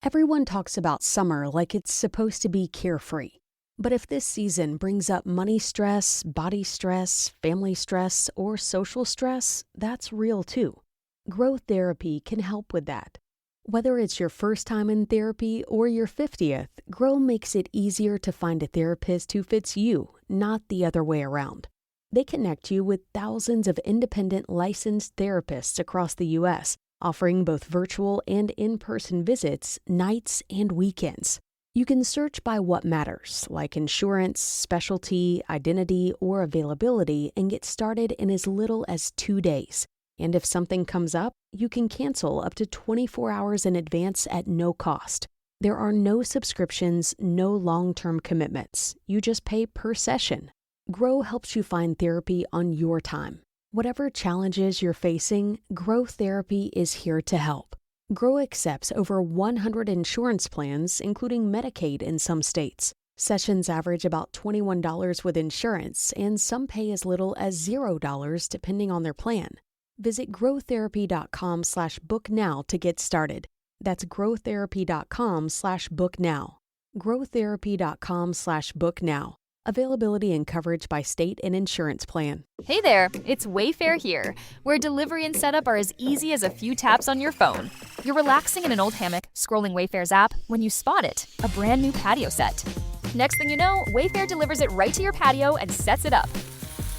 Everyone talks about summer like it's supposed to be carefree. But if this season brings up money stress, body stress, family stress, or social stress, that's real too. Growth therapy can help with that. Whether it's your first time in therapy or your 50th, Grow makes it easier to find a therapist who fits you, not the other way around. They connect you with thousands of independent licensed therapists across the U.S., offering both virtual and in-person visits, nights and weekends. You can search by what matters, like insurance, specialty, identity, or availability, and get started in as little as 2 days. And if something comes up, you can cancel up to 24 hours in advance at no cost. There are no subscriptions, no long-term commitments. You just pay per session. Grow helps you find therapy on your time. Whatever challenges you're facing, Grow Therapy is here to help. Grow accepts over 100 insurance plans, including Medicaid in some states. Sessions average about $21 with insurance, and some pay as little as $0 depending on their plan. Visit growtherapy.com/booknow to get started. That's growtherapy.com/booknow. growtherapy.com/booknow. Availability and coverage by state and insurance plan. Hey there, it's Wayfair here, where delivery and setup are as easy as a few taps on your phone. You're relaxing in an old hammock, scrolling Wayfair's app, when you spot it, a brand new patio set. Next thing you know, Wayfair delivers it right to your patio and sets it up.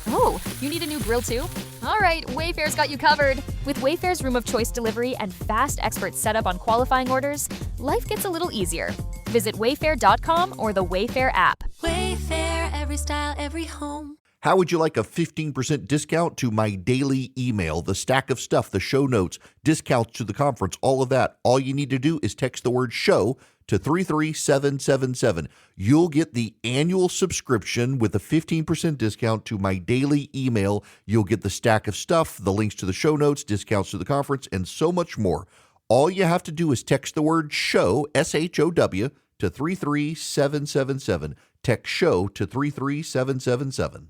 Oh, you need a new grill too? All right, Wayfair's got you covered. With Wayfair's Room of Choice delivery and fast expert setup on qualifying orders, life gets a little easier. Visit wayfair.com or the Wayfair app. Wayfair, every style, every home. How would you like a 15% discount to my daily email, the stack of stuff, the show notes, discounts to the conference, all of that? All you need to do is text the word show to 33777. You'll get the annual subscription with a 15% discount to my daily email. You'll get the stack of stuff, the links to the show notes, discounts to the conference, and so much more. All you have to do is text the word show, SHOW, to 33777. Text show to 33777.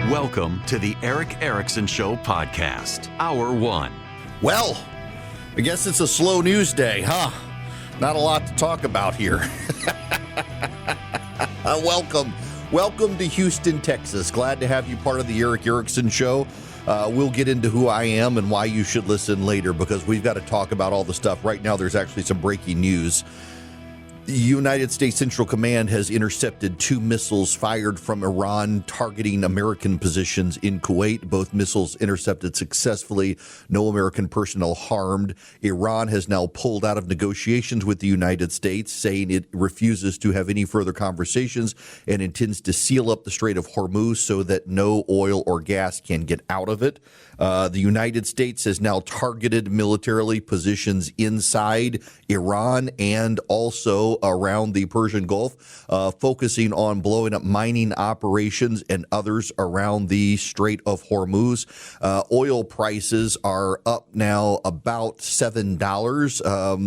Welcome to the Eric Erickson Show podcast, Hour 1. Well, I guess it's a slow news day, huh? Not a lot to talk about here. Welcome to Houston, Texas. Glad to have you part of the Eric Erickson Show. We'll get into who I am and why you should listen later, because we've got to talk about all the stuff. Right now, there's actually some breaking news. The United States Central Command has intercepted 2 missiles fired from Iran targeting American positions in Kuwait. Both missiles intercepted successfully. No American personnel harmed. Iran has now pulled out of negotiations with the United States, saying it refuses to have any further conversations and intends to seal up the Strait of Hormuz so that no oil or gas can get out of it. The United States has now targeted militarily positions inside Iran and also around the Persian Gulf, focusing on blowing up mining operations and others around the Strait of Hormuz. Oil prices are up now about $7.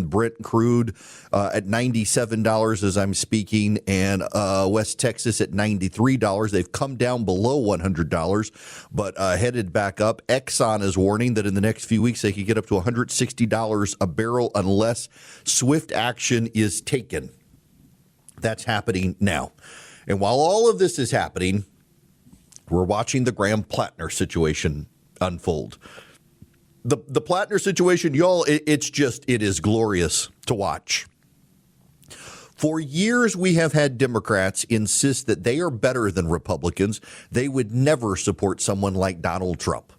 Brent crude at $97 as I'm speaking, and West Texas at $93. They've come down below $100, but headed back up. Exxon is warning that in the next few weeks they could get up to $160 a barrel unless swift action is taken. That's happening now. And while all of this is happening, we're watching the Graham Platner situation unfold. The Platner situation, y'all, it is glorious to watch. For years, we have had Democrats insist that they are better than Republicans. They would never support someone like Donald Trump.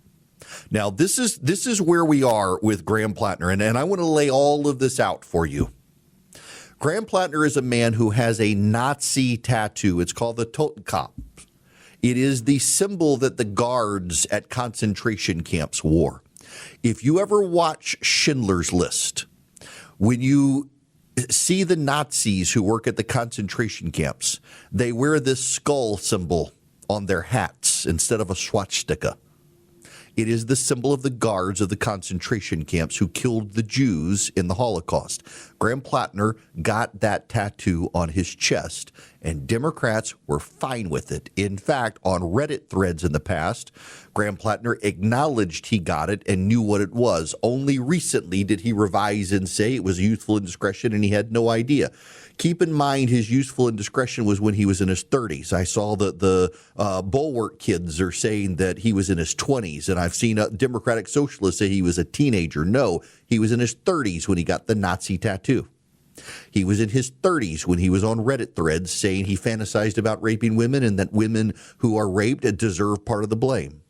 Now, this is where we are with Graham Platner, and I want to lay all of this out for you. Graham Platner is a man who has a Nazi tattoo. It's called the Totenkopf. It is the symbol that the guards at concentration camps wore. If you ever watch Schindler's List, when you see the Nazis who work at the concentration camps, they wear this skull symbol on their hats instead of a swastika. It is the symbol of the guards of the concentration camps who killed the Jews in the Holocaust. Graham Platner got that tattoo on his chest, and Democrats were fine with it. In fact, on Reddit threads in the past, Graham Platner acknowledged he got it and knew what it was. Only recently did he revise and say it was youthful indiscretion and he had no idea. Keep in mind, his youthful indiscretion was when he was in his 30s. I saw that the Bulwark kids are saying that he was in his 20s, and I've seen Democratic socialists say he was a teenager. No, he was in his 30s when he got the Nazi tattoo. He was in his 30s when he was on Reddit threads saying he fantasized about raping women and that women who are raped deserve part of the blame.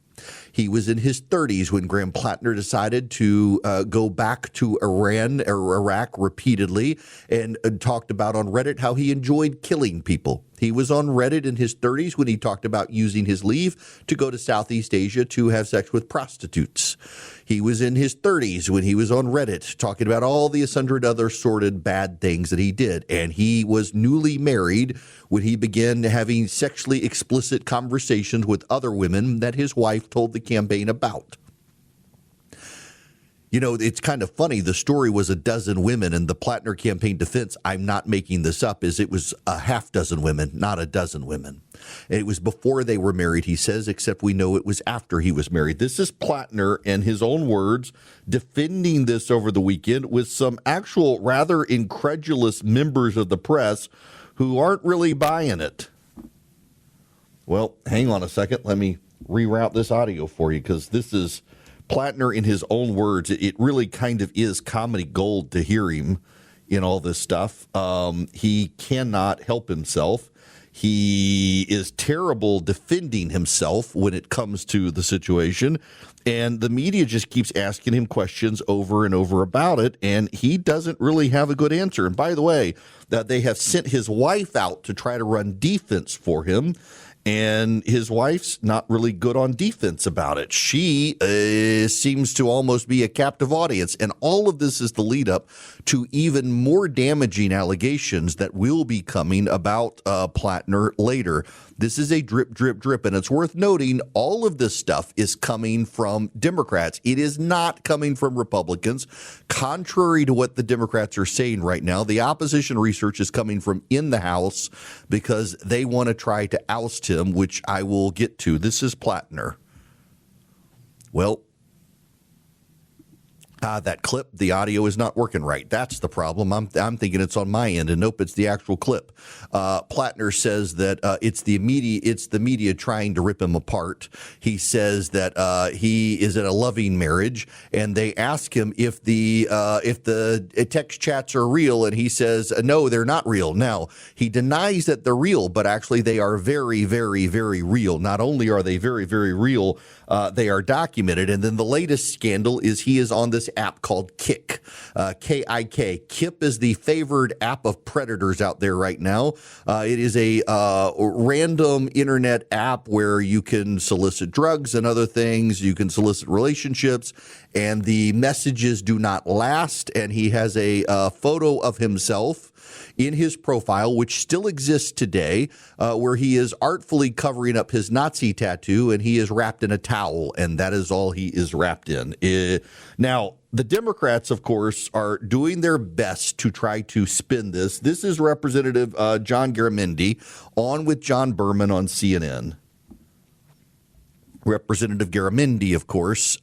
He was in his 30s when Graham Platner decided to go back to Iran or Iraq repeatedly and talked about on Reddit how he enjoyed killing people. He was on Reddit in his 30s when he talked about using his leave to go to Southeast Asia to have sex with prostitutes. He was in his 30s when he was on Reddit talking about all the hundred other sordid bad things that he did. And he was newly married when he began having sexually explicit conversations with other women that his wife told the campaign about. You know, it's kind of funny. The story was a dozen women, and the Platner campaign defense, I'm not making this up, is it was a half dozen women, not a dozen women. And it was before they were married, he says, except we know it was after he was married. This is Platner, in his own words, defending this over the weekend with some actual rather incredulous members of the press who aren't really buying it. Well, hang on a second. Let me reroute this audio for you, because this is Platner in his own words. It really kind of is comedy gold to hear him in all this stuff. He cannot help himself. He is terrible defending himself when it comes to the situation. And the media just keeps asking him questions over and over about it, and he doesn't really have a good answer. And by the way, that they have sent his wife out to try to run defense for him, and his wife's not really good on defense about it. She seems to almost be a captive audience. And all of this is the lead up to even more damaging allegations that will be coming about Platner later. This is a drip, drip, drip. And it's worth noting all of this stuff is coming from Democrats. It is not coming from Republicans. Contrary to what the Democrats are saying right now, the opposition research is coming from in the House because they want to try to oust him, which I will get to. This is Platner. Well, that clip, the audio is not working right. That's the problem. I'm thinking it's on my end, and nope, it's the actual clip. Platner says that it's the media trying to rip him apart. He says that he is in a loving marriage, and they ask him if the text chats are real, and he says no, they're not real. Now he denies that they're real, but actually they are very, very, very real. Not only are they very, very real, they are documented. And then the latest scandal is he is on this app called Kik, K-I-K. Kip is the favored app of predators out there right now. It is a random internet app where you can solicit drugs and other things. You can solicit relationships, and the messages do not last. And he has a photo of himself in his profile, which still exists today, where he is artfully covering up his Nazi tattoo, and he is wrapped in a towel, and that is all he is wrapped in. Now, the Democrats, of course, are doing their best to try to spin this. This is Representative John Garamendi on with John Berman on CNN. Representative Garamendi, of course,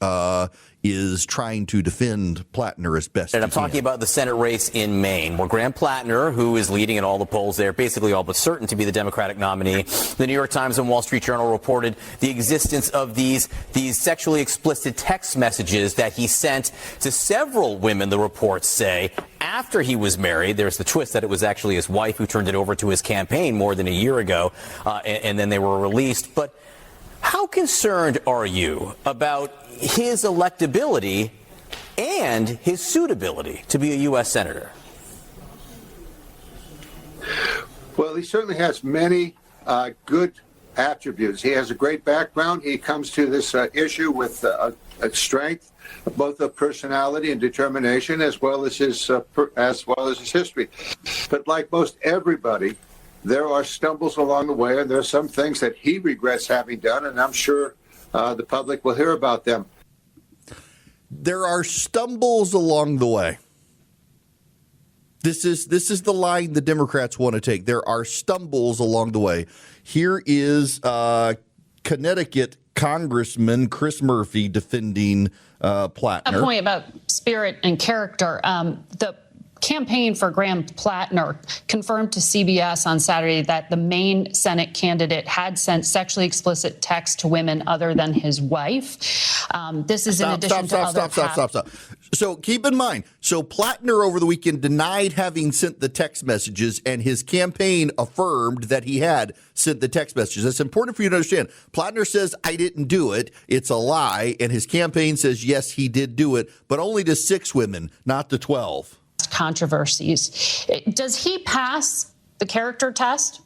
is trying to defend Platner as best and I'm talking about the Senate race in Maine, where Graham Platner, who is leading in all the polls there, basically all but certain to be the Democratic nominee. The New York Times and Wall Street Journal reported the existence of these sexually explicit text messages that he sent to several women, the reports say, after he was married. There's the twist that it was actually his wife who turned it over to his campaign more than a year ago, and then they were released. But how concerned are you about his electability and his suitability to be a U.S. Senator? Well, he certainly has many good attributes. He has a great background. He comes to this issue with a strength, both of personality and determination, as well as his history. But like most everybody, there are stumbles along the way, and there are some things that he regrets having done, and I'm sure the public will hear about them. There are stumbles along the way. This is the line the Democrats want to take. There are stumbles along the way. Here is Connecticut Congressman Chris Murphy defending Platner. A point about spirit and character. The campaign for Graham Platner confirmed to CBS on Saturday that the Maine Senate candidate had sent sexually explicit texts to women other than his wife. This is in addition to other... Stop. So keep in mind, Platner over the weekend denied having sent the text messages, and his campaign affirmed that he had sent the text messages. That's important for you to understand. Platner says, I didn't do it. It's a lie. And his campaign says, yes, he did do it, but only to 6 women, not to 12. Controversies. Does he pass the character test?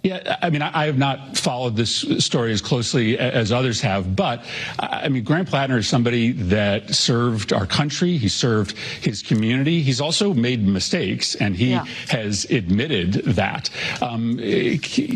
Yeah, I mean, I have not followed this story as closely as others have, but I mean, Graham Platner is somebody that served our country. He served his community. He's also made mistakes, and he has admitted that.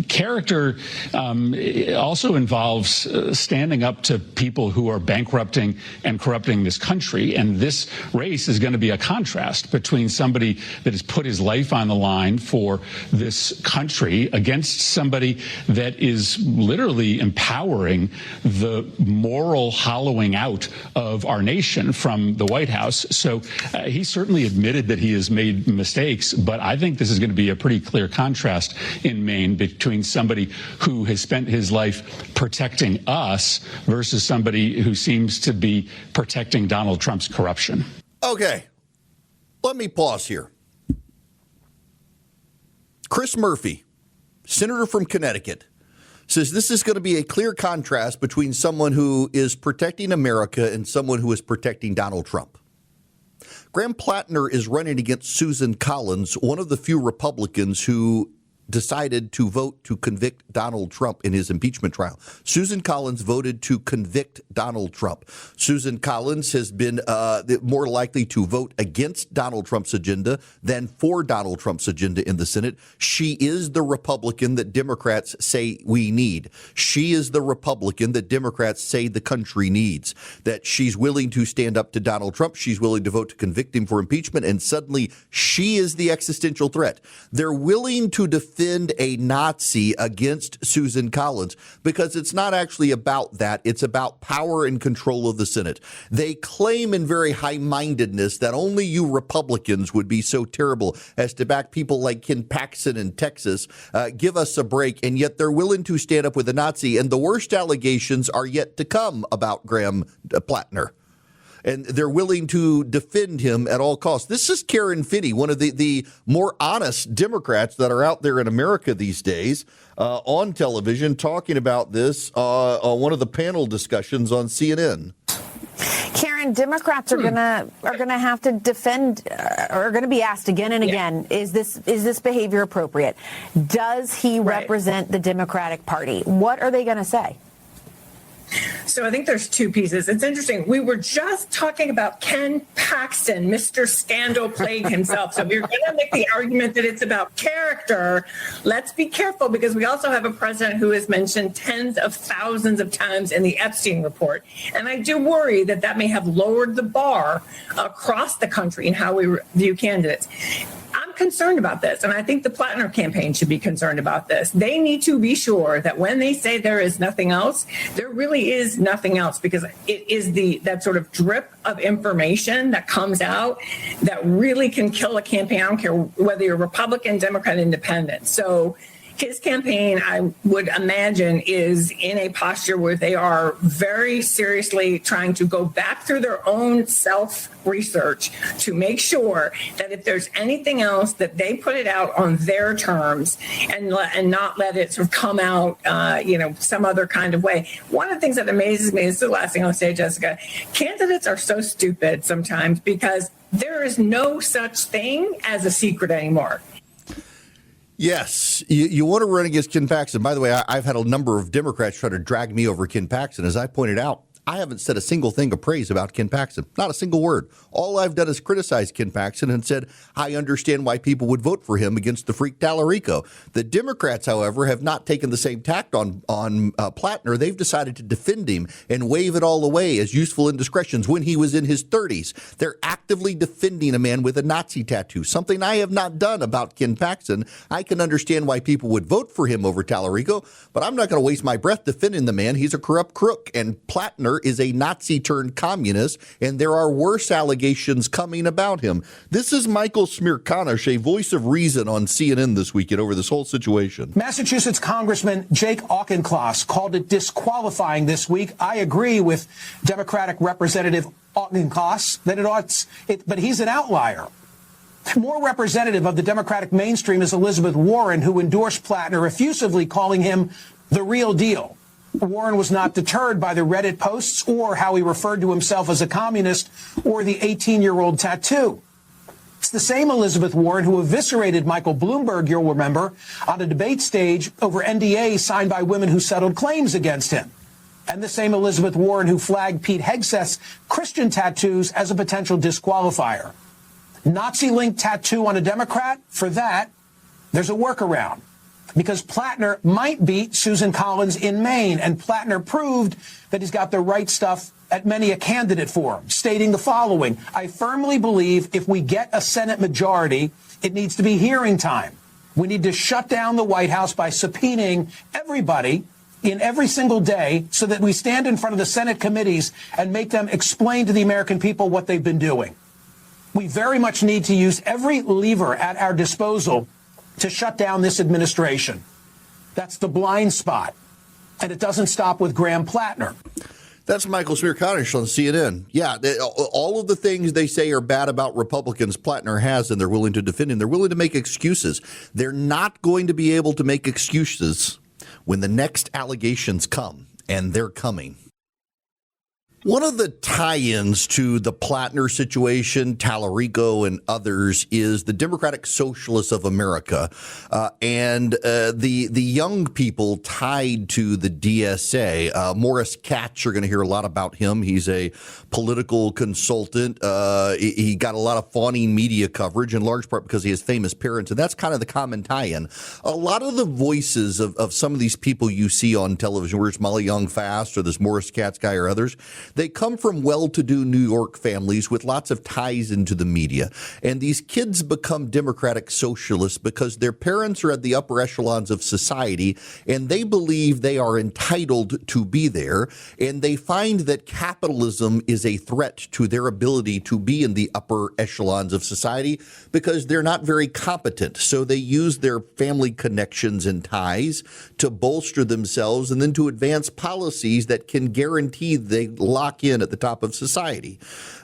Character also involves standing up to people who are bankrupting and corrupting this country, and this race is going to be a contrast between somebody that has put his life on the line for this country against somebody that is literally empowering the moral hollowing out of our nation from the White House. So he certainly admitted that he has made mistakes, but I think this is going to be a pretty clear contrast in Maine between somebody who has spent his life protecting us versus somebody who seems to be protecting Donald Trump's corruption. Okay, let me pause here. Chris Murphy, senator from Connecticut, says this is going to be a clear contrast between someone who is protecting America and someone who is protecting Donald Trump. Graham Platner is running against Susan Collins, one of the few Republicans who decided to vote to convict Donald Trump in his impeachment trial. Susan Collins voted to convict Donald Trump. Susan Collins has been more likely to vote against Donald Trump's agenda than for Donald Trump's agenda in the Senate. She is the Republican that Democrats say we need. She is the Republican that Democrats say the country needs, that she's willing to stand up to Donald Trump. She's willing to vote to convict him for impeachment, and suddenly she is the existential threat. They're willing to defend a Nazi against Susan Collins because it's not actually about that. It's about power and control of the Senate. They claim in very high-mindedness that only you Republicans would be so terrible as to back people like Ken Paxton in Texas. Give us a break. And yet they're willing to stand up with a Nazi. And the worst allegations are yet to come about Graham Platner. And they're willing to defend him at all costs. This is Karen Finney, one of the more honest Democrats that are out there in America these days, on television, talking about this on one of the panel discussions on CNN. Karen, Democrats are gonna have to defend, are going to be asked again and again, is this behavior appropriate? Does he represent the Democratic Party? What are they going to say? So I think there's two pieces. It's interesting. We were just talking about Ken Paxton, Mr. Scandal Plague himself. So we're going to make the argument that it's about character. Let's be careful because we also have a president who is mentioned tens of thousands of times in the Epstein report. And I do worry that that may have lowered the bar across the country in how we view candidates. I'm concerned about this, and I think the Platner campaign should be concerned about this. They need to be sure that when they say there is nothing else, there really is nothing else, because it is that sort of drip of information that comes out that really can kill a campaign. I don't care whether you're Republican, Democrat, Independent. So his campaign, I would imagine, is in a posture where they are very seriously trying to go back through their own self-research to make sure that if there's anything else, that they put it out on their terms and not let it sort of come out, some other kind of way. One of the things that amazes me, this is the last thing I'll say, Jessica, candidates are so stupid sometimes because there is no such thing as a secret anymore. Yes, you want to run against Ken Paxton. By the way, I've had a number of Democrats try to drag me over Ken Paxton. As I pointed out, I haven't said a single thing of praise about Ken Paxton, not a single word. All I've done is criticize Ken Paxton and said I understand why people would vote for him against the freak Tallarico. The Democrats, however, have not taken the same tact on Platner. They've decided to defend him and wave it all away as useful indiscretions when he was in his 30s. They're actively defending a man with a Nazi tattoo, something I have not done about Ken Paxton. I can understand why people would vote for him over Tallarico, but I'm not going to waste my breath defending the man. He's a corrupt crook, and Platner is a Nazi-turned-communist, and there are worse allegations coming about him. This is Michael Smirkanish, a voice of reason on CNN this weekend over this whole situation. Massachusetts Congressman Jake Auchincloss called it disqualifying this week. I agree with Democratic Representative Auchincloss that but he's an outlier. More representative of the Democratic mainstream is Elizabeth Warren, who endorsed Platner, effusively calling him the real deal. Warren was not deterred by the Reddit posts or how he referred to himself as a communist or the 18-year-old tattoo. It's the same Elizabeth Warren who eviscerated Michael Bloomberg, you'll remember, on a debate stage over NDAs signed by women who settled claims against him. And the same Elizabeth Warren who flagged Pete Hegseth's Christian tattoos as a potential disqualifier. Nazi-linked tattoo on a Democrat? For that, there's a workaround. Because Platner might beat Susan Collins in Maine, and Platner proved that he's got the right stuff at many a candidate forum, stating the following: I firmly believe if we get a Senate majority, it needs to be hearing time. We need to shut down the White House by subpoenaing everybody in every single day so that we stand in front of the Senate committees and make them explain to the American people what they've been doing. We very much need to use every lever at our disposal to shut down this administration. That's the blind spot. And it doesn't stop with Graham Platner. That's Michael Smirkanish on CNN. Yeah, all of the things they say are bad about Republicans, Platner has, and they're willing to defend him. They're willing to make excuses. They're not going to be able to make excuses when the next allegations come, and they're coming. One of the tie-ins to the Platner situation, Tallarico and others, is the Democratic Socialists of America and the young people tied to the DSA. Morris Katz, you're going to hear a lot about him. He's a political consultant. He got a lot of fawning media coverage, in large part because he has famous parents, and that's kind of the common tie-in. A lot of the voices of some of these people you see on television, where's Molly Young Fast or this Morris Katz guy or others, they come from well-to-do New York families with lots of ties into the media. And these kids become Democratic socialists because their parents are at the upper echelons of society and they believe they are entitled to be there. And they find that capitalism is a threat to their ability to be in the upper echelons of society because they're not very competent. So they use their family connections and ties to bolster themselves and then to advance policies that can guarantee they lock in at the top of society.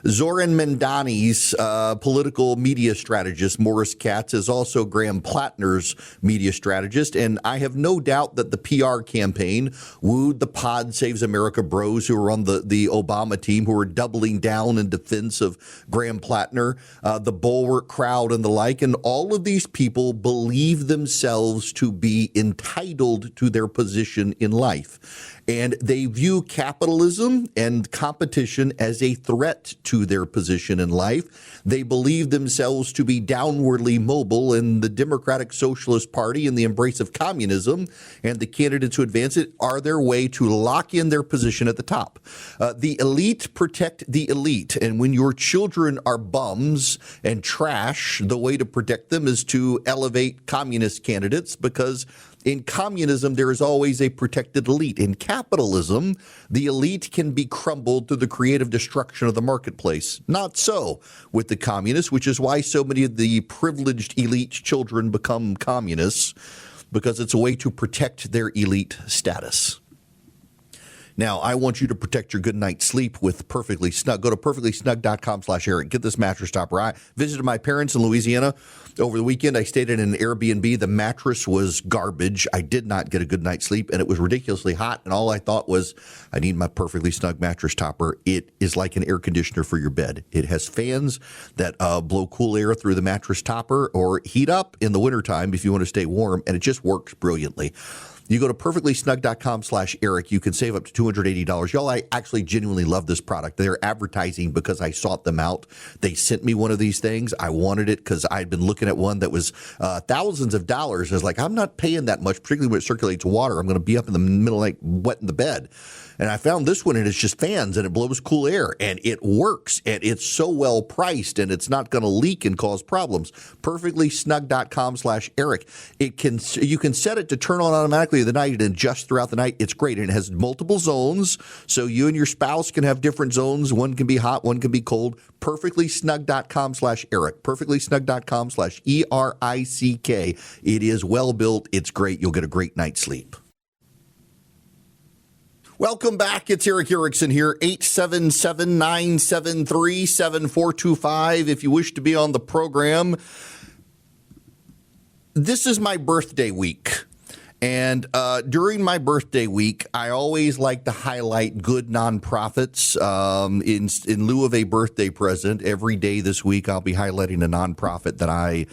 Zoran Mandani's political media strategist, Morris Katz, is also Graham Platner's media strategist. And I have no doubt that the PR campaign wooed the Pod Saves America bros who were on the Obama team, who were doubling down in defense of Graham Platner, the Bulwark crowd and the like. And all of these people believe themselves to be entitled to their position in life. And they view capitalism and competition as a threat to their position in life. They believe themselves to be downwardly mobile, and the Democratic Socialist Party in the embrace of communism and the candidates who advance it are their way to lock in their position at the top. The elite protect the elite. And when your children are bums and trash, the way to protect them is to elevate communist candidates, because in communism, there is always a protected elite. In capitalism, the elite can be crumbled through the creative destruction of the marketplace. Not so with the communists, which is why so many of the privileged elite children become communists, because it's a way to protect their elite status. Now, I want you to protect your good night's sleep with Perfectly Snug. Go to perfectlysnug.com/Eric. Get this mattress topper. I visited my parents in Louisiana over the weekend. I stayed in an Airbnb. The mattress was garbage. I did not get a good night's sleep, and it was ridiculously hot. And all I thought was, I need my Perfectly Snug mattress topper. It is like an air conditioner for your bed. It has fans that blow cool air through the mattress topper or heat up in the wintertime if you want to stay warm, and it just works brilliantly. You go to perfectlysnug.com/Eric. You can save up to $280. Y'all, I actually genuinely love this product. They're advertising because I sought them out. They sent me one of these things. I wanted it because I'd been looking at one that was thousands of dollars. I was like, I'm not paying that much, particularly when it circulates water. I'm going to be up in the middle of the night wet in the bed. And I found this one, and it's just fans, and it blows cool air, and it works, and it's so well priced, and it's not going to leak and cause problems. Perfectlysnug.com/Eric. You can set it to turn on automatically in the night and adjust throughout the night. It's great, and it has multiple zones, so you and your spouse can have different zones. One can be hot, one can be cold. Perfectlysnug.com/Eric. Perfectlysnug.com/ERICK. It is well built. It's great. You'll get a great night's sleep. Welcome back. It's Eric Erickson here, 877-973-7425. If you wish to be on the program, this is my birthday week. And during my birthday week, I always like to highlight good nonprofits. In lieu of a birthday present, every day this week I'll be highlighting a nonprofit that I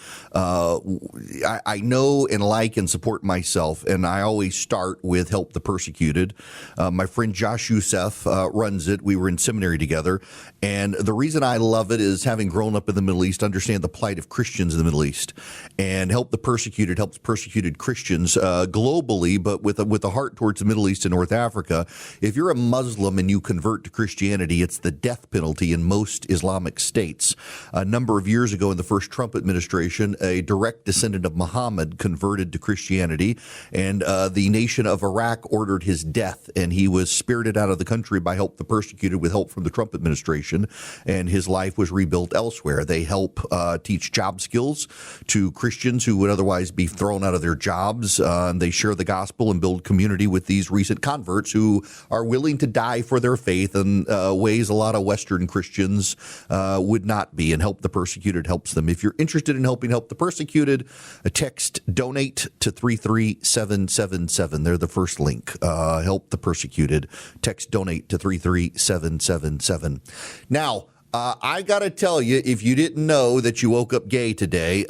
know and like and support myself. And I always start with Help the Persecuted. My friend Josh Youssef runs it. We were in seminary together. And the reason I love it is, having grown up in the Middle East, understand the plight of Christians in the Middle East. And Help the Persecuted helps persecuted Christians globally, but with a heart towards the Middle East and North Africa. If you're a Muslim and you convert to Christianity, it's the death penalty in most Islamic states. A number of years ago in the first Trump administration, a direct descendant of Muhammad converted to Christianity, and the nation of Iraq ordered his death, and he was spirited out of the country by Help the Persecuted with help from the Trump administration, and his life was rebuilt elsewhere. They help teach job skills to Christians who would otherwise be thrown out of their jobs. And they share the gospel and build community with these recent converts who are willing to die for their faith in ways a lot of Western Christians would not be. And Help the Persecuted helps them. If you're interested in helping Help the Persecuted, text donate to 33777. They're the first link. Help the Persecuted. Text donate to 33777. Now, I got to tell you, if you didn't know that you woke up gay today,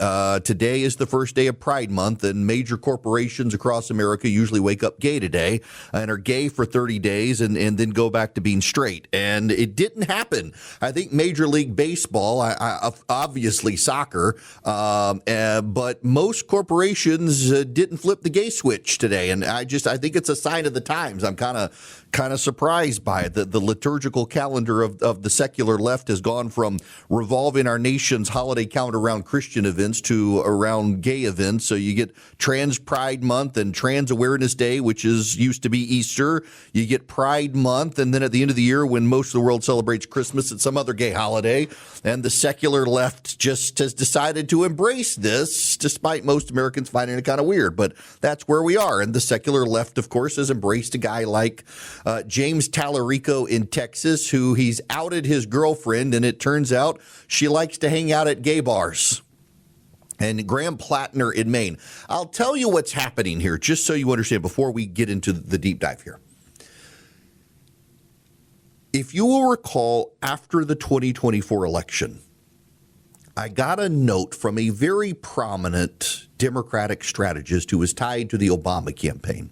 today is the first day of Pride Month, and major corporations across America usually wake up gay today and are gay for 30 days and then go back to being straight. And it didn't happen. I think Major League Baseball, obviously soccer, but most corporations didn't flip the gay switch today. And I think it's a sign of the times. I'm kind of surprised by it. The liturgical calendar of the secular left has gone from revolving our nation's holiday calendar around Christian events to around gay events. So you get Trans Pride Month and Trans Awareness Day, which used to be Easter. You get Pride Month, and then at the end of the year, when most of the world celebrates Christmas, it's some other gay holiday. And the secular left just has decided to embrace this, despite most Americans finding it kind of weird. But that's where we are. And the secular left, of course, has embraced a guy like James Tallarico in Texas, who he's outed his girlfriend, and it turns out she likes to hang out at gay bars. And Graham Platner in Maine. I'll tell you what's happening here, just so you understand before we get into the deep dive here. If you will recall, after the 2024 election, I got a note from a very prominent Democratic strategist who was tied to the Obama campaign.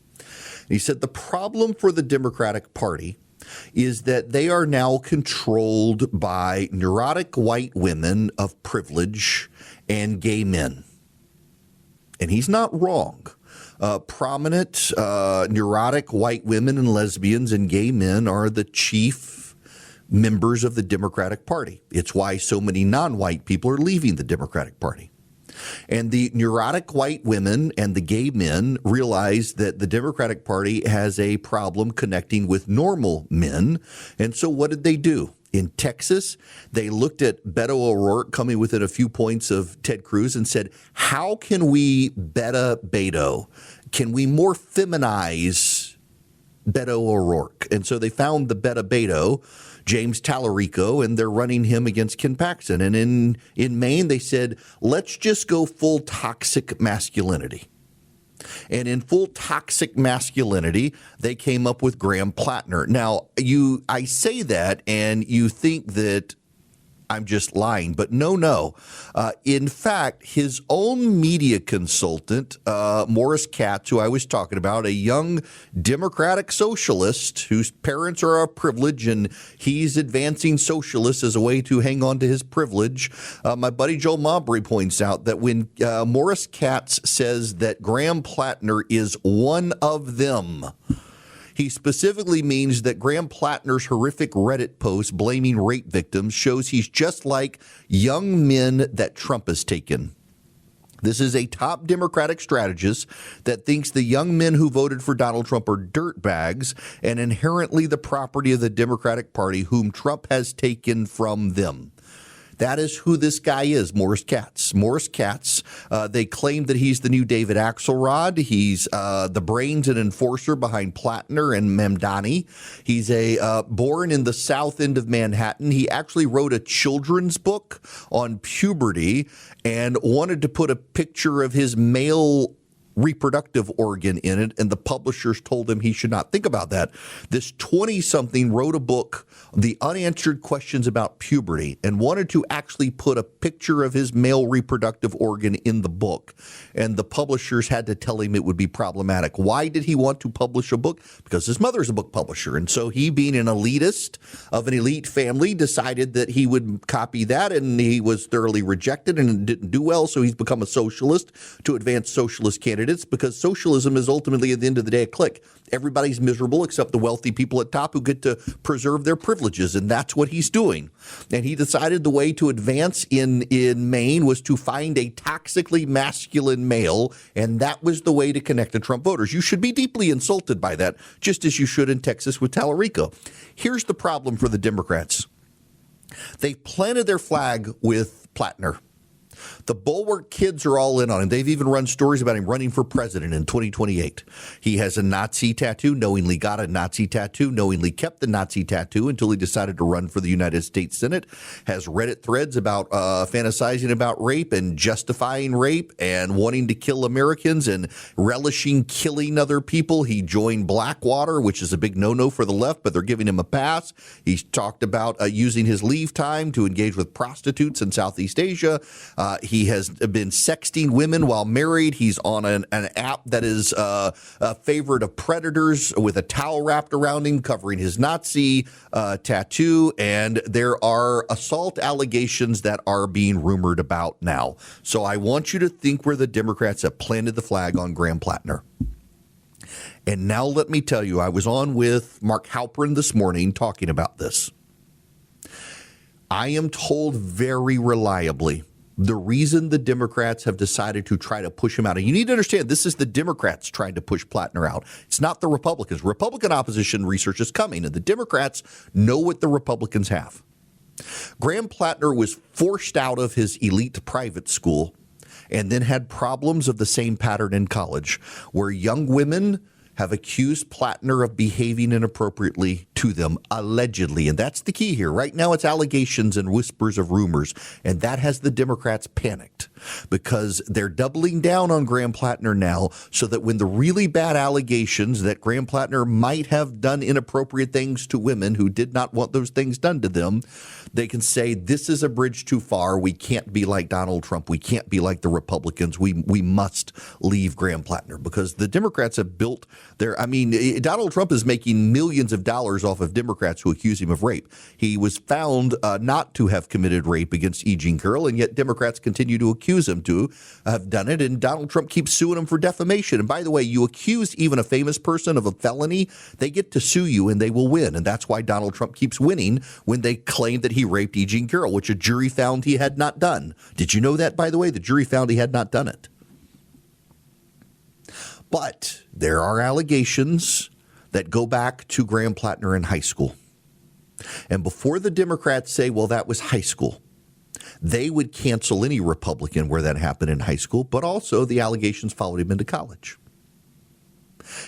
He said the problem for the Democratic Party is that they are now controlled by neurotic white women of privilege and gay men. And he's not wrong. Prominent neurotic white women and lesbians and gay men are the chief members of the Democratic Party. It's why so many non-white people are leaving the Democratic Party. And the neurotic white women and the gay men realize that the Democratic Party has a problem connecting with normal men. And so what did they do? In Texas, they looked at Beto O'Rourke coming within a few points of Ted Cruz and said, how can we Beto? Can we more feminize Beto O'Rourke? And so they found the Beto, James Tallarico, and they're running him against Ken Paxton. And in Maine, they said, let's just go full toxic masculinity. And in full toxic masculinity, they came up with Graham Platner. Now, I say that, and you think that I'm just lying. But no. In fact, his own media consultant, Morris Katz, who I was talking about, a young Democratic socialist whose parents are a privilege, and he's advancing socialists as a way to hang on to his privilege. My buddy Joel Mabry points out that when Morris Katz says that Graham Platner is one of them, he specifically means that Graham Platner's horrific Reddit post blaming rape victims shows he's just like young men that Trump has taken. This is a top Democratic strategist that thinks the young men who voted for Donald Trump are dirtbags and inherently the property of the Democratic Party, whom Trump has taken from them. That is who this guy is, Morris Katz. Morris Katz, they claim that he's the new David Axelrod. He's the brains and enforcer behind Platner and Mamdani. He's born in the south end of Manhattan. He actually wrote a children's book on puberty and wanted to put a picture of his male reproductive organ in it, and the publishers told him he should not think about that. This 20-something wrote a book, The Unanswered Questions About Puberty, and wanted to actually put a picture of his male reproductive organ in the book, and the publishers had to tell him it would be problematic. Why did he want to publish a book? Because his mother's a book publisher, and so he, being an elitist of an elite family, decided that he would copy that, and he was thoroughly rejected and didn't do well, so he's become a socialist to advance socialist candidates, because socialism is ultimately, at the end of the day, a clique. Everybody's miserable except the wealthy people at top who get to preserve their privileges, and that's what he's doing. And he decided the way to advance in Maine was to find a toxically masculine male, and that was the way to connect to Trump voters. You should be deeply insulted by that, just as you should in Texas with Tallarico. Here's the problem for the Democrats. They planted their flag with Platner. The Bulwark kids are all in on him. They've even run stories about him running for president in 2028. He has a Nazi tattoo, knowingly got a Nazi tattoo, knowingly kept the Nazi tattoo until he decided to run for the United States Senate, has Reddit threads about fantasizing about rape and justifying rape and wanting to kill Americans and relishing killing other people. He joined Blackwater, which is a big no-no for the left, but they're giving him a pass. He's talked about using his leave time to engage with prostitutes in Southeast Asia. He has been sexting women while married. He's on an app that is a favorite of predators with a towel wrapped around him covering his Nazi tattoo. And there are assault allegations that are being rumored about now. So I want you to think where the Democrats have planted the flag on Graham Platner. And now let me tell you, I was on with Mark Halperin this morning talking about this. I am told very reliably the reason the Democrats have decided to try to push him out, and you need to understand, this is the Democrats trying to push Platner out. It's not the Republicans. Republican opposition research is coming, and the Democrats know what the Republicans have. Graham Platner was forced out of his elite private school and then had problems of the same pattern in college, where young women have accused Platner of behaving inappropriately to them, allegedly. And that's the key here. Right now, it's allegations and whispers of rumors. And that has the Democrats panicked because they're doubling down on Graham Platner now so that when the really bad allegations that Graham Platner might have done inappropriate things to women who did not want those things done to them, they can say, this is a bridge too far. We can't be like Donald Trump. We can't be like the Republicans. We must leave Graham Platner, because the Democrats have built Donald Trump is making millions of dollars off of Democrats who accuse him of rape. He was found not to have committed rape against E. Jean Carroll, and yet Democrats continue to accuse him to have done it. And Donald Trump keeps suing him for defamation. And by the way, you accuse even a famous person of a felony, they get to sue you and they will win. And that's why Donald Trump keeps winning when they claim that he raped E. Jean Carroll, which a jury found he had not done. Did you know that, by the way? The jury found he had not done it. But there are allegations that go back to Graham Platner in high school. And before the Democrats say, well, that was high school, they would cancel any Republican where that happened in high school, but also the allegations followed him into college.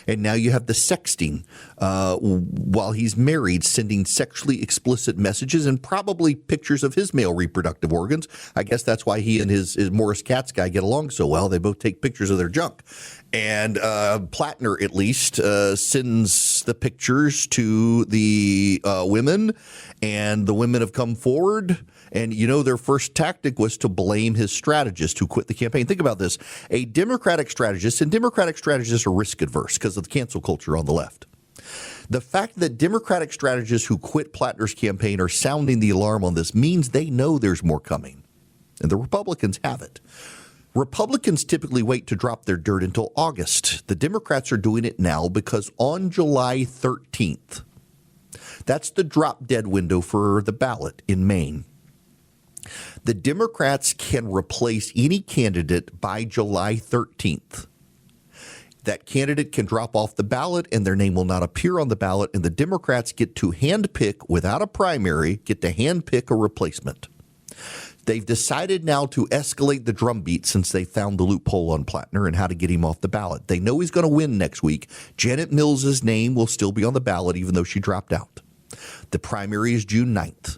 And now you have the sexting while he's married, sending sexually explicit messages and probably pictures of his male reproductive organs. I guess that's why he and his Morris Katz guy get along so well. They both take pictures of their junk. And Platner, at least, sends the pictures to the women, and the women have come forward. And, their first tactic was to blame his strategist who quit the campaign. Think about this. A Democratic strategist, and Democratic strategists are risk adverse because of the cancel culture on the left. The fact that Democratic strategists who quit Platner's campaign are sounding the alarm on this means they know there's more coming. And the Republicans have it. Republicans typically wait to drop their dirt until August. The Democrats are doing it now because on July 13th, that's the drop dead window for the ballot in Maine. The Democrats can replace any candidate by July 13th. That candidate can drop off the ballot and their name will not appear on the ballot, and the Democrats get to handpick, without a primary, get to handpick a replacement. They've decided now to escalate the drumbeat since they found the loophole on Platner and how to get him off the ballot. They know he's going to win next week. Janet Mills's name will still be on the ballot even though she dropped out. The primary is June 9th.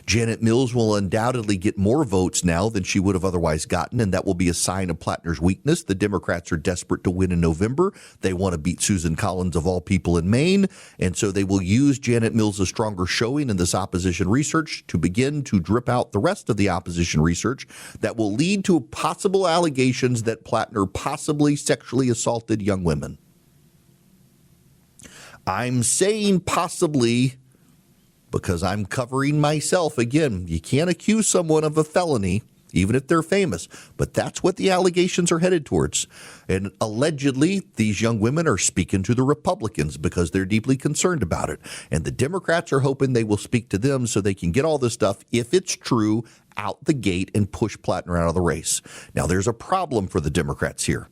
Janet Mills will undoubtedly get more votes now than she would have otherwise gotten, and that will be a sign of Platner's weakness. The Democrats are desperate to win in November. They want to beat Susan Collins, of all people, in Maine, and so they will use Janet Mills' stronger showing in this opposition research to begin to drip out the rest of the opposition research that will lead to possible allegations that Platner possibly sexually assaulted young women. I'm saying possibly because I'm covering myself. Again, you can't accuse someone of a felony, even if they're famous. But that's what the allegations are headed towards. And allegedly, these young women are speaking to the Republicans because they're deeply concerned about it. And the Democrats are hoping they will speak to them so they can get all this stuff, if it's true, out the gate and push Platner out of the race. Now, there's a problem for the Democrats here.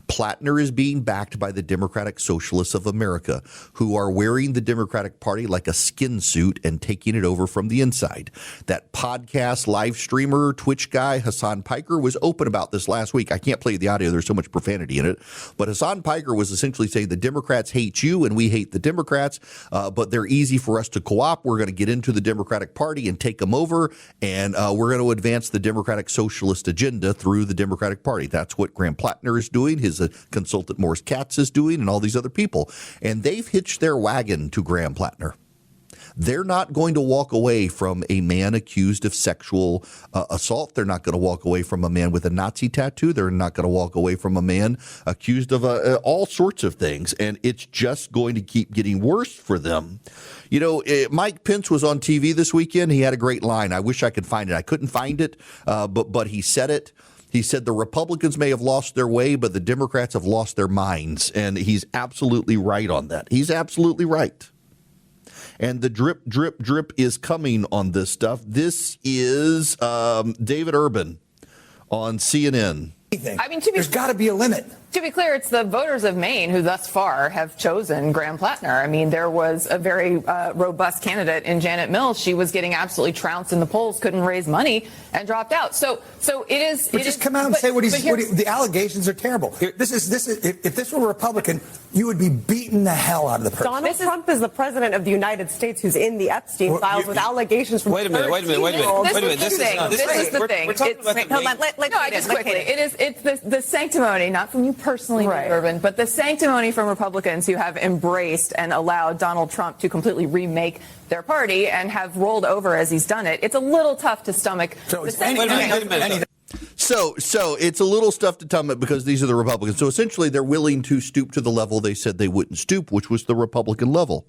Platner is being backed by the Democratic Socialists of America, who are wearing the Democratic Party like a skin suit and taking it over from the inside. That podcast live streamer, Twitch guy, Hassan Piker, was open about this last week. I can't play the audio. There's so much profanity in it. But Hassan Piker was essentially saying the Democrats hate you and we hate the Democrats, but they're easy for us to co-opt. We're going to get into the Democratic Party and take them over, and we're going to advance the Democratic Socialist agenda through the Democratic Party. That's what Graham Platner is doing. His consultant Morris Katz is doing, and all these other people. And they've hitched their wagon to Graham Platner. They're not going to walk away from a man accused of sexual assault. They're not going to walk away from a man with a Nazi tattoo. They're not going to walk away from a man accused of all sorts of things. And it's just going to keep getting worse for them. Mike Pence was on TV this weekend. He had a great line. I wish I could find it. I couldn't find it, but he said it. He said the Republicans may have lost their way, but the Democrats have lost their minds. And he's absolutely right on that. He's absolutely right. And the drip, drip, drip is coming on this stuff. This is David Urban on CNN. I mean, there's got to be a limit. To be clear, it's the voters of Maine who thus far have chosen Graham Platner. I mean, there was a very robust candidate in Janet Mills. She was getting absolutely trounced in the polls, couldn't raise money, and dropped out. So it is. But just come out and say what the allegations are terrible. If this were a Republican, you would be beating the hell out of the person. Donald Trump is the president of the United States who's in the Epstein files with allegations from. Wait a minute. This is the thing. Hold on. Just quickly. It's the sanctimony, not from you personally, right, Urban, but the sanctimony from Republicans who have embraced and allowed Donald Trump to completely remake their party and have rolled over as he's done it. It's a little tough to stomach. So it's So it's a little tough to stomach because these are the Republicans. So essentially, they're willing to stoop to the level they said they wouldn't stoop, which was the Republican level.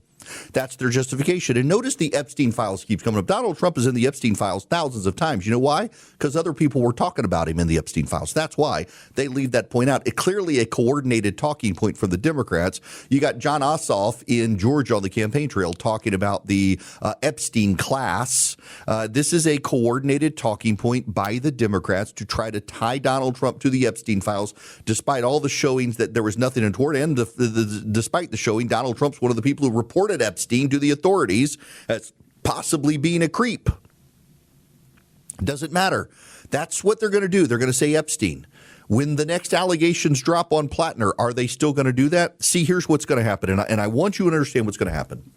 That's their justification. And notice the Epstein files keeps coming up. Donald Trump is in the Epstein files thousands of times. You know why? Because other people were talking about him in the Epstein files. That's why they leave that point out. It's clearly a coordinated talking point for the Democrats. You got John Ossoff in Georgia on the campaign trail talking about the Epstein class. This is a coordinated talking point by the Democrats to try to tie Donald Trump to the Epstein files, despite all the showings that there was nothing untoward. And despite the showing, Donald Trump's one of the people who reported Epstein to the authorities as possibly being a creep. Doesn't matter. That's what they're going to do. They're going to say Epstein. When the next allegations drop on Platner, are they still going to do that? See, here's what's going to happen. And I want you to understand what's going to happen.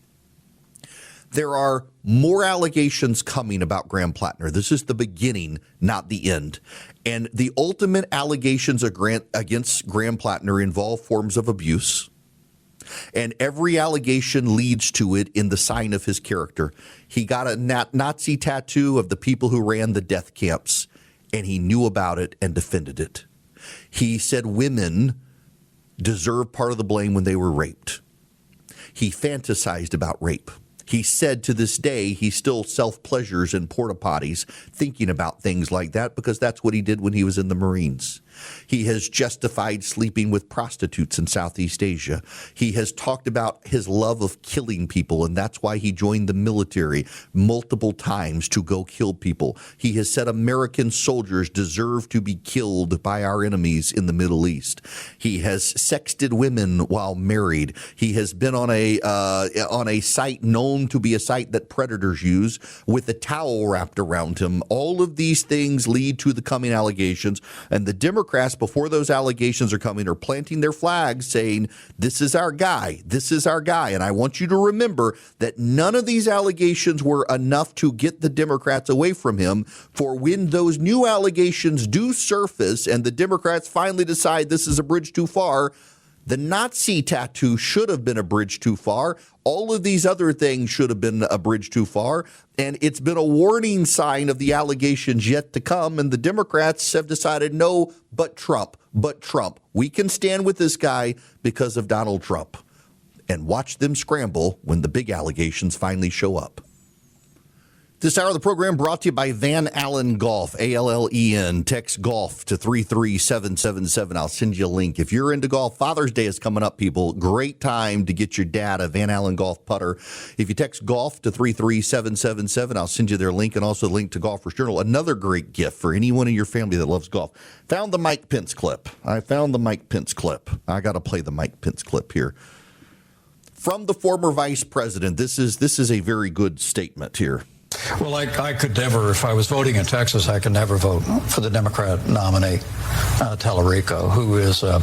There are more allegations coming about Graham Platner. This is the beginning, not the end. And the ultimate allegations against Graham Platner involve forms of abuse. And every allegation leads to it in the sign of his character. He got a Nazi tattoo of the people who ran the death camps, and he knew about it and defended it. He said women deserve part of the blame when they were raped. He fantasized about rape. He said to this day he still self-pleasures in porta potties thinking about things like that because that's what he did when he was in the Marines. He has justified sleeping with prostitutes in Southeast Asia. He has talked about his love of killing people, and that's why he joined the military multiple times to go kill people. He has said American soldiers deserve to be killed by our enemies in the Middle East. He has sexted women while married. He has been on a site known to be a site that predators use with a towel wrapped around him. All of these things lead to the coming allegations, and the Democrats, before those allegations are coming, are planting their flags saying, this is our guy, this is our guy. And I want you to remember that none of these allegations were enough to get the Democrats away from him. For when those new allegations do surface and the Democrats finally decide this is a bridge too far, the Nazi tattoo should have been a bridge too far. All of these other things should have been a bridge too far. And it's been a warning sign of the allegations yet to come. And the Democrats have decided, no, but Trump. We can stand with this guy because of Donald Trump. And watch them scramble when the big allegations finally show up. This hour of the program brought to you by Van Allen Golf, ALLEN. Text golf to 33777. I'll send you a link. If you're into golf, Father's Day is coming up, people. Great time to get your dad a Van Allen Golf putter. If you text golf to 33777, I'll send you their link and also a link to Golfer's Journal. Another great gift for anyone in your family that loves golf. Found the Mike Pence clip. I got to play the Mike Pence clip here. From the former vice president, this is a very good statement here. Well, I could never, if I was voting in Texas, I could never vote for the Democrat nominee, Tallarico, who is a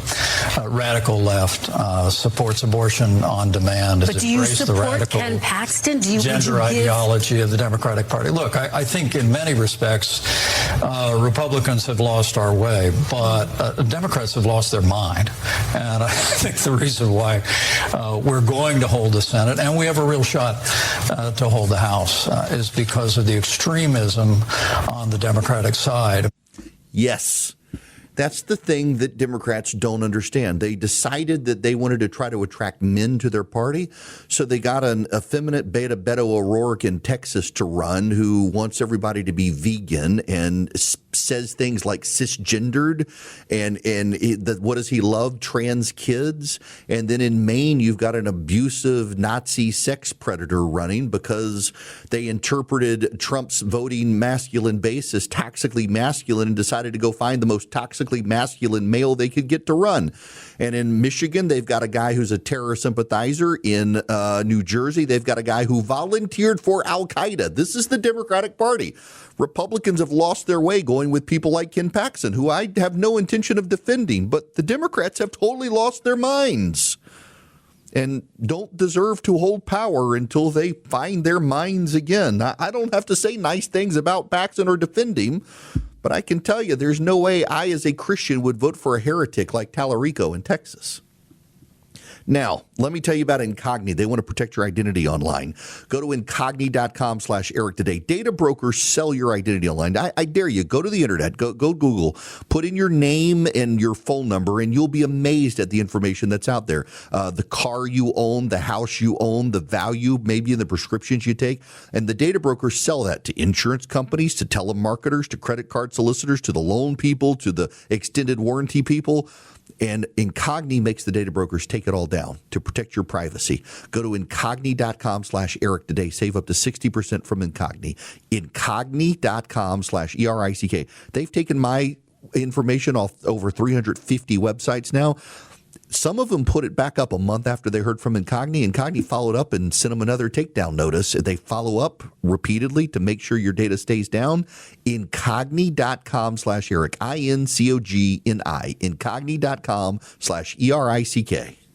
radical left, supports abortion on demand. But do you support Ken Paxton? Gender ideology of the Democratic Party? Look, I think in many respects, Republicans have lost our way, but Democrats have lost their mind. And I think the reason why we're going to hold the Senate, and we have a real shot to hold the House, is because of the extremism on the Democratic side. Yes. That's the thing that Democrats don't understand. They decided that they wanted to try to attract men to their party, so they got an effeminate Beto O'Rourke in Texas to run who wants everybody to be vegan and says things like cisgendered and what does he love? Trans kids. And then in Maine, you've got an abusive Nazi sex predator running because they interpreted Trump's voting masculine base as toxically masculine and decided to go find the most toxically masculine male they could get to run. And in Michigan, they've got a guy who's a terror sympathizer. In New Jersey, they've got a guy who volunteered for Al-Qaeda. This is the Democratic Party. Republicans have lost their way going with people like Ken Paxton, who I have no intention of defending, but the Democrats have totally lost their minds and don't deserve to hold power until they find their minds again. I don't have to say nice things about Paxton or defend him, but I can tell you there's no way I as a Christian would vote for a heretic like Tallarico in Texas. Now, let me tell you about Incogni. They want to protect your identity online. Go to incogni.com/Eric today. Data brokers sell your identity online. I dare you, go to the internet, go Google, put in your name and your phone number, and you'll be amazed at the information that's out there. The car you own, the house you own, the value, maybe in the prescriptions you take. And the data brokers sell that to insurance companies, to telemarketers, to credit card solicitors, to the loan people, to the extended warranty people. And Incogni makes the data brokers take it all down to protect your privacy. Go to incogni.com/Eric today. Save up to 60% from Incogni. Incogni.com/ERICK. They've taken my information off over 350 websites now. Some of them put it back up a month after they heard from Incogni. Incogni followed up and sent them another takedown notice. They follow up repeatedly to make sure your data stays down. Incogni.com/Eric. INCOGNI. Incogni.com/ERICK.